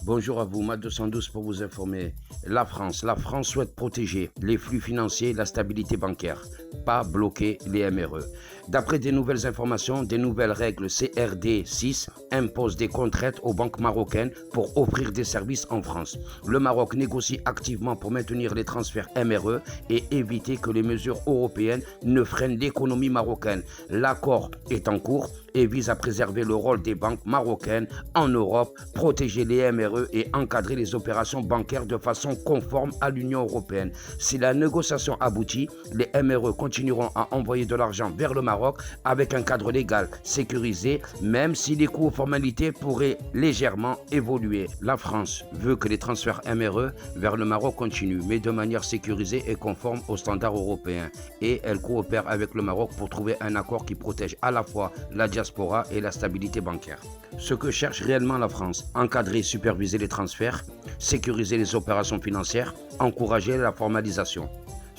Bonjour à vous, Mat 212 pour vous informer. La France souhaite protéger les flux financiers et la stabilité bancaire, pas bloquer les MRE. D'après des nouvelles informations, des nouvelles règles CRD 6 imposent des contraintes aux banques marocaines pour offrir des services en France. Le Maroc négocie activement pour maintenir les transferts MRE et éviter que les mesures européennes ne freinent l'économie marocaine. L'accord est en cours et vise à préserver le rôle des banques marocaines en Europe, protéger les MRE et encadrer les opérations bancaires de façon conforme à l'Union européenne. Si la négociation aboutit, les MRE continueront à envoyer de l'argent vers le Maroc avec un cadre légal sécurisé, même si les coûts aux formalités pourraient légèrement évoluer. La France veut que les transferts MRE vers le Maroc continuent, mais de manière sécurisée et conforme aux standards européens. Et elle coopère avec le Maroc pour trouver un accord qui protège à la fois la diaspora et la stabilité bancaire. Ce que cherche réellement la France, encadrer et superviser les transferts, sécuriser les opérations financières, encourager la formalisation.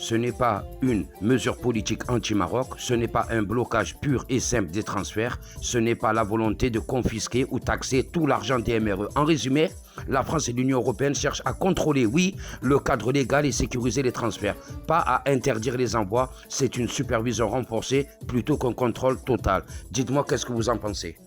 Ce n'est pas une mesure politique anti-Maroc, ce n'est pas un blocage pur et simple des transferts, ce n'est pas la volonté de confisquer ou taxer tout l'argent des MRE. En résumé, la France et l'Union européenne cherchent à contrôler, oui, le cadre légal et sécuriser les transferts, pas à interdire les envois. C'est une supervision renforcée plutôt qu'un contrôle total. Dites-moi qu'est-ce que vous en pensez.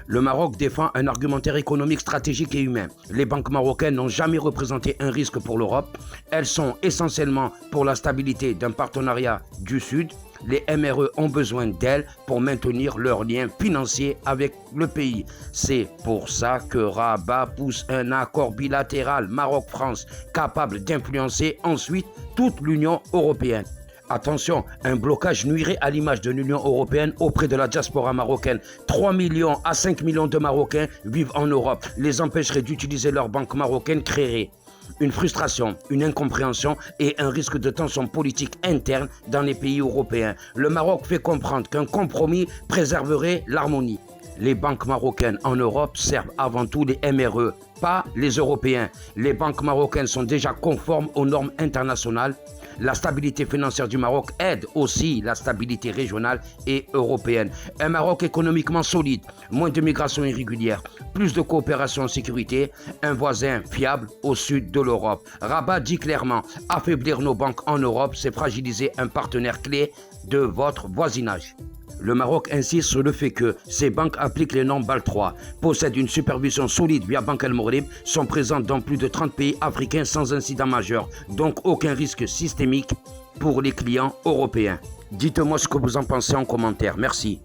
Le Maroc défend un argumentaire économique, stratégique et humain. Les banques marocaines n'ont jamais représenté un risque pour l'Europe. Elles sont essentiellement pour la stabilité d'un partenariat du Sud. Les MRE ont besoin d'elles pour maintenir leurs liens financiers avec le pays. C'est pour ça que Rabat pousse un accord bilatéral Maroc-France capable d'influencer ensuite toute l'Union européenne. Attention, un blocage nuirait à l'image de l'Union européenne auprès de la diaspora marocaine. 3 millions à 5 millions de Marocains vivent en Europe. Les empêcherait d'utiliser leur banque marocaine, créerait une frustration, une incompréhension et un risque de tension politique interne dans les pays européens. Le Maroc fait comprendre qu'un compromis préserverait l'harmonie. Les banques marocaines en Europe servent avant tout les MRE, pas les Européens. Les banques marocaines sont déjà conformes aux normes internationales. La stabilité financière du Maroc aide aussi la stabilité régionale et européenne. Un Maroc économiquement solide, moins de migration irrégulière, plus de coopération en sécurité, un voisin fiable au sud de l'Europe. Rabat dit clairement, affaiblir nos banques en Europe, c'est fragiliser un partenaire clé de votre voisinage. Le Maroc insiste sur le fait que ces banques appliquent les normes BAL 3, possèdent une supervision solide via Banque El Morib, sont présentes dans plus de 30 pays africains sans incident majeur, donc aucun risque systémique pour les clients européens. Dites-moi ce que vous en pensez en commentaire. Merci.